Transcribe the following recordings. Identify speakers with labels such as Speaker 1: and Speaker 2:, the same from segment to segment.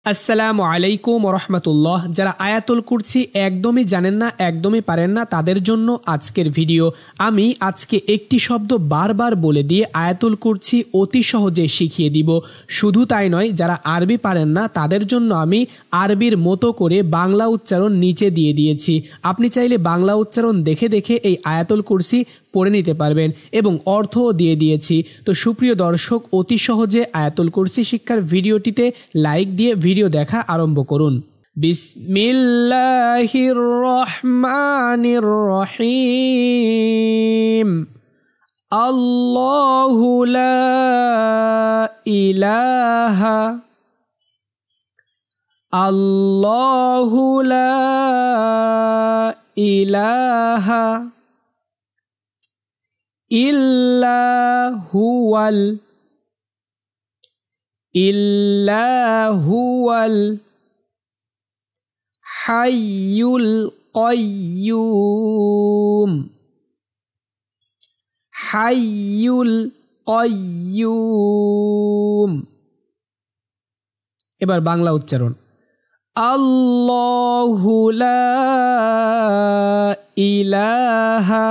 Speaker 1: আসসালামু আলাইকুম রহমতুল্লাহ। যারা আয়াতুল কুরসি একদমই জানেন না, একদমই পারেন না, তাদের জন্য আজকের ভিডিও। আমি আজকে একটি শব্দ বারবার বলে দিয়ে আয়াতুল কুরসি অতি সহজে শিখিয়ে দিব। শুধু তাই নয়, যারা আরবি পারেন না তাদের জন্য আমি আরবির মতো করে বাংলা উচ্চারণ নিচে দিয়ে দিয়েছি। আপনি চাইলে বাংলা উচ্চারণ দেখে দেখে এই আয়াতুল কুরসি পড়ে নিতে পারবেন এবং অর্থও দিয়ে দিয়েছি। তো সুপ্রিয় দর্শক, অতি সহজে আয়াতুল কুরসি শিক্ষার ভিডিওটিতে লাইক দিয়ে ভিডিও দেখা আরম্ভ করুন। বিসমিল্লাহির রহমানির রহিম। আল্লাহু লা ইলাহা আল্লাহু লা ইলাহা ইল্লা হুয়াল হাইয়ুল কাইয়্যুম। এবার বাংলা উচ্চারণ। আল্লাহু লা ইলাহা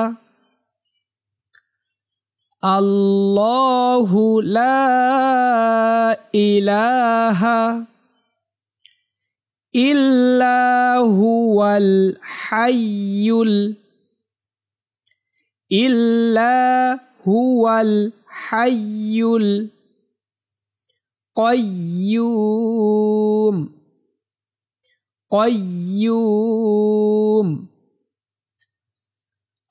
Speaker 1: আল্লাহু লা ইলাহা ইল্লা হুয়াল হাইয়ুল কাইয়্যুম।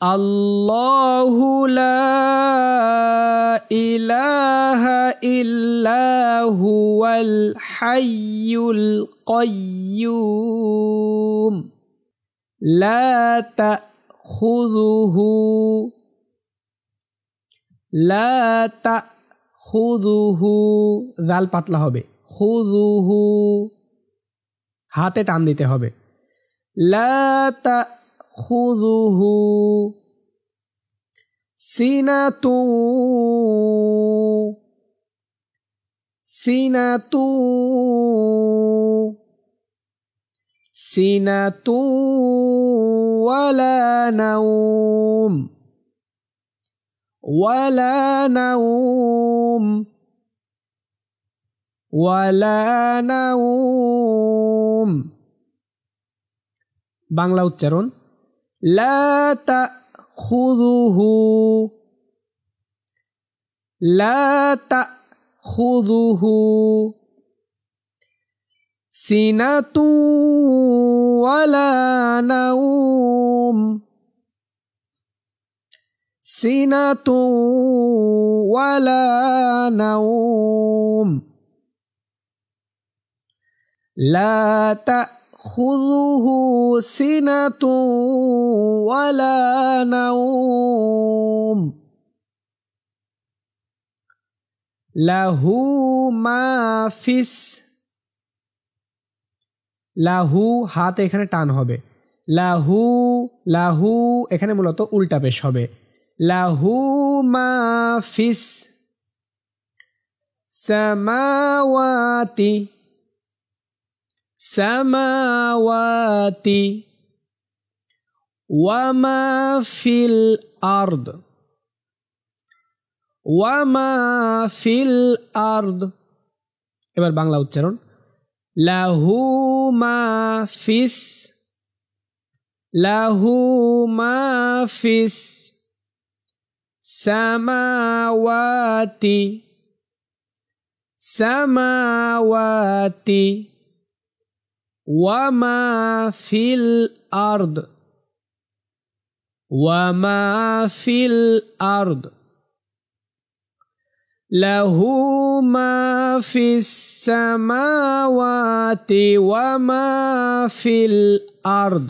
Speaker 1: আল্লাহু লা ইলাহা ইল্লা হুয়াল হাইয়ুল কাইয়্যুম। লা তাখুযুহু, জাল পাতলা হবে, খুযুহু, হাতে টান দিতে হবে। লা তাখুযুহু সিনাতু ওয়ালা নাওম। বাংলা উচ্চারণ। লা তাখুযুহু সিনাতু ওয়ালা নাওম। লা তাখুযুহু সিনাতু ওয়ালা নাওম। লাহু মা ফিস, লাহু, হাত এখানে টান হবে। লাহু এখানে মূলত উল্টা পেশ হবে। লাহু মা ফিস সামাওয়াতি ওয়া মা ফিল আরদ। এবার বাংলা উচ্চারণ। লাহু মা ফিস সামাওয়াতি ওয়া মা ফিল আরদ। লাহু মা ফিস সামাওয়াতি ওয়া মা ফিল আরদ।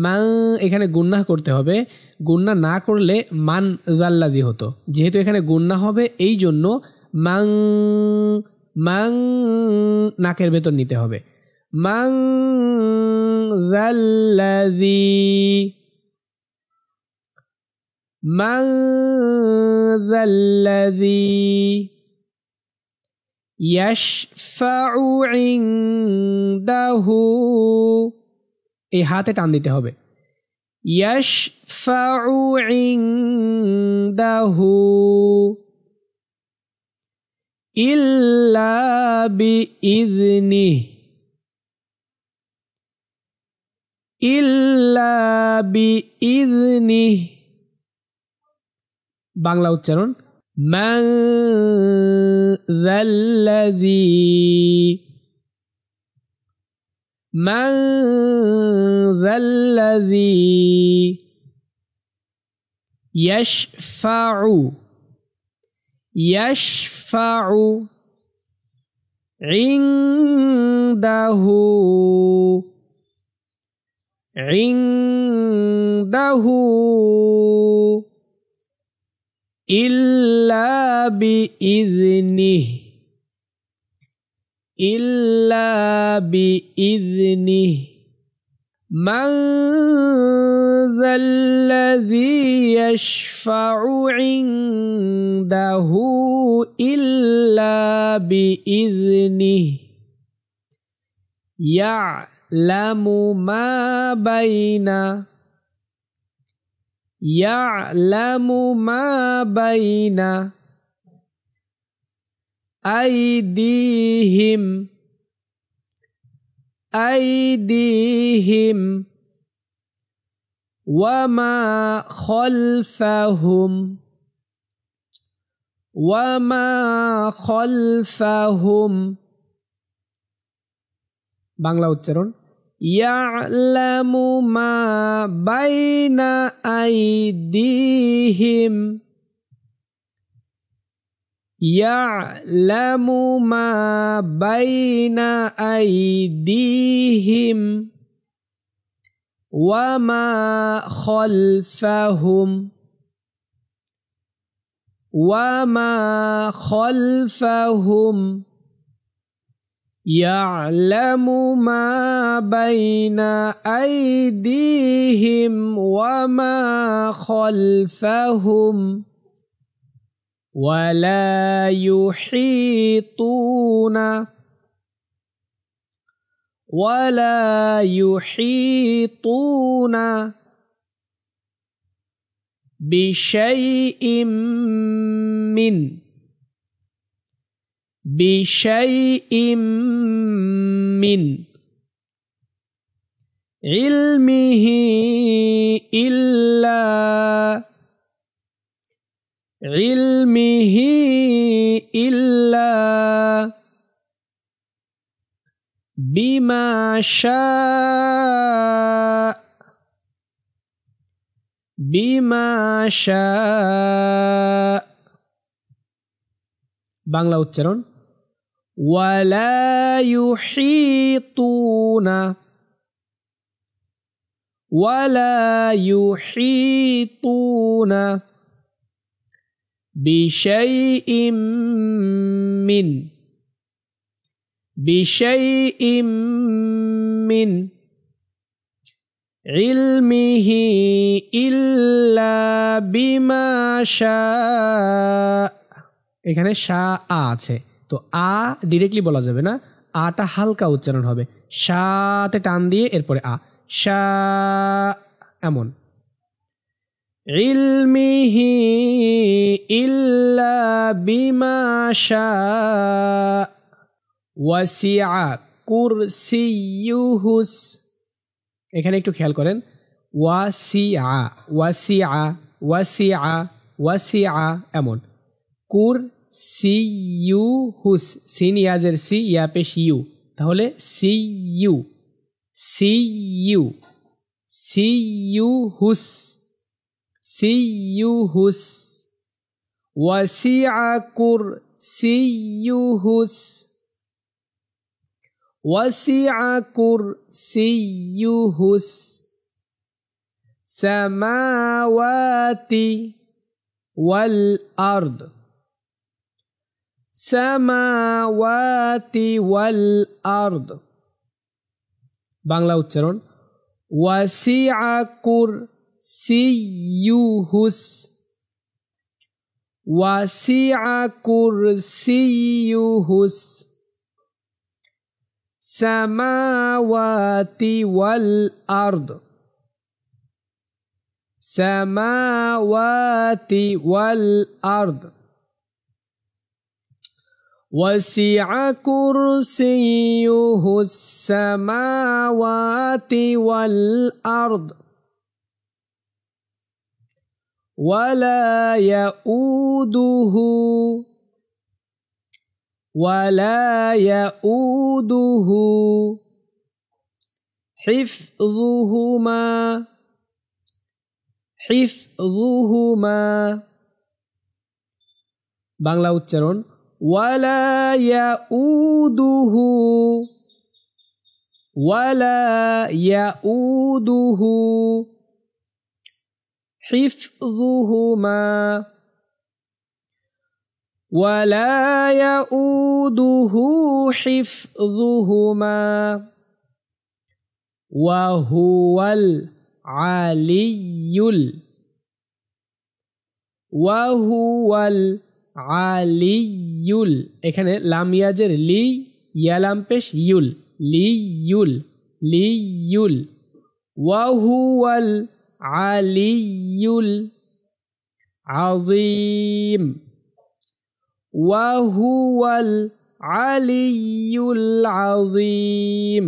Speaker 1: মান এখানে গুন্নাহ করতে হবে। গুন্না না করলে মান জাল্লাজি হতো। যেহেতু এখানে গুন্না হবে, এই জন্য মাং নাকের ভেতর নিতে হবে। মান জাল্লাজি মান ذا الذي يشفع عنده এই হাতে টান দিতে হবে يشفع عنده إلا بإذنه إلا بإذنه বাংলা উচ্চারণ من ذا الذي يشفع عنده إلا بإذنه من ذا الذي يشفع عنده إلا بإذنه يعلم ما بين أيديهم وما خلفهم বাংলা উচ্চারণ يعلم ما بين أيديهم وما خلفهم يعلم ما بين أيديهم وما خلفهم ولا يحيطون بشيء من علمه إلا بما شاء বাংলা উচ্চারণ ولا يحيطون بشيء من علمه إلا بما شاء এখানে শা আছে তো আ ডিরেক্টলি বলা যাবে না আটা হালকা উচ্চারণ হবে শাতে টান দিয়ে এরপরে আ শা এমন علمه إلا بما شاء وسع كرسيه এখানে একটু খেয়াল করেন ওয়াসিআ এমন কুরসিয়ুহুস সিন ইয়াজের সি ইয়া পেশ ইউ তাহলে সিয়ুহুস ওয়াসিআ কুরসিয়ুহুস السماوات والأرض বাংলা উচ্চারণ ওয়াসিআ কুরসিয়ুহুস ওয়াসিআ কুরসিয়ুহুস সামাওয়াতি ওয়াল আরদ সামাওয়াতি ওয়াল আরদ وسع كرسيه السماوات والأرض ولا يؤوده حفظهما বাংলা উচ্চারণ ولا يؤوده حفظهما وهو আলিয়ুল এখানে লাম ইয়াজের লি ইয়ালাম পেশ ইউল লিয়ুল ওয়াহুয়াল আলিয়ুল আযীম ওয়াহুয়াল আলিয়ুল আযীম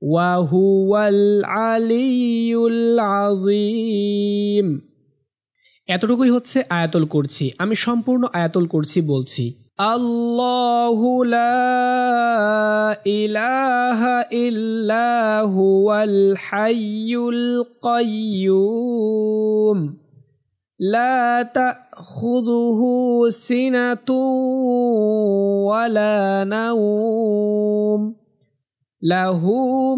Speaker 1: ওয়াহুয়াল আলিয়ুল আযীম। এতটুকুই হচ্ছে আয়াতুল কুরসি। আমি সম্পূর্ণ আয়াতুল কুরসি বলছি। আল্লাহু লা ইলাহা ইল্লা হুয়াল হাইয়ুল কাইয়্যুম লা তাখুযুহু সিনাতুন ওয়ালা নাওম লাহু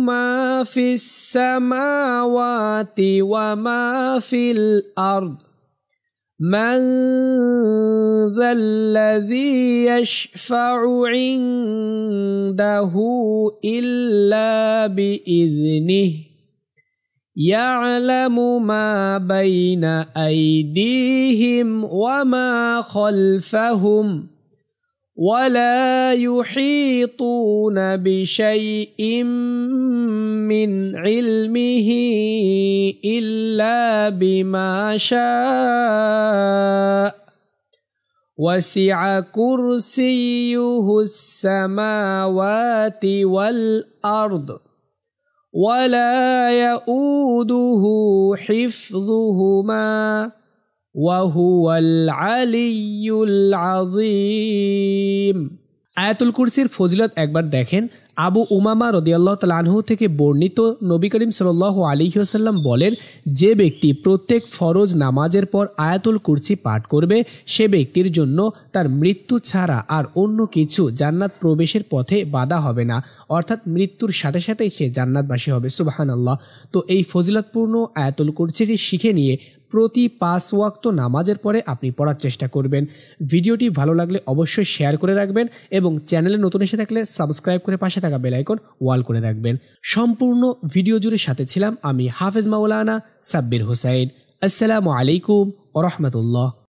Speaker 1: মা ফিস সামাওয়াতি ওয়া মা ফিল আরদ من ذا الذي يشفع عنده إلا بإذنه يعلم ما بين أيديهم وما خلفهم ولا يحيطون بشيء من علمه إلا بما شاء وسع كرسيه السماوات والأرض ولا يؤوده حفظهما ওয়াহুয়াল আলিয়্যুল আযীম। আয়াতুল কুরসির ফজিলত একবার দেখেন। আবু উমামা রাদিয়াল্লাহু তাআলা আনহু থেকে বর্ণিত, নবী করিম সাল্লাল্লাহু আলাইহি ওয়াসাল্লাম বলেন, যে ব্যক্তি প্রত্যেক ফরজ নামাজের পর আয়াতুল কুরসি পাঠ করবে সে ব্যক্তির জন্য তার মৃত্যু ছাড়া আর অন্য কিছু জান্নাত প্রবেশের পথে বাধা হবে না, অর্থাৎ মৃত্যুর সাথে সাথেই সে জান্নাতবাসী হবে। সুবহানাল্লাহ। তো এই ফজিলতপূর্ণ আয়াতুল কুরসিটি শিখে নিয়ে প্রতি 5 ওয়াক্ত নামাজের পরে আপনি পড়ার চেষ্টা করবেন। ভিডিওটি ভালো লাগলে অবশ্যই শেয়ার করে রাখবেন এবং চ্যানেলে নতুন এসে থাকলে সাবস্ক্রাইব করে পাশে থাকা বেল আইকন ওয়াল করে রাখবেন। সম্পূর্ণ ভিডিও জুড়ে সাথে ছিলাম আমি হাফেজ মাওলানা সাব্বির হোসাইন। আসসালামু আলাইকুম ওয়া রাহমাতুল্লাহ।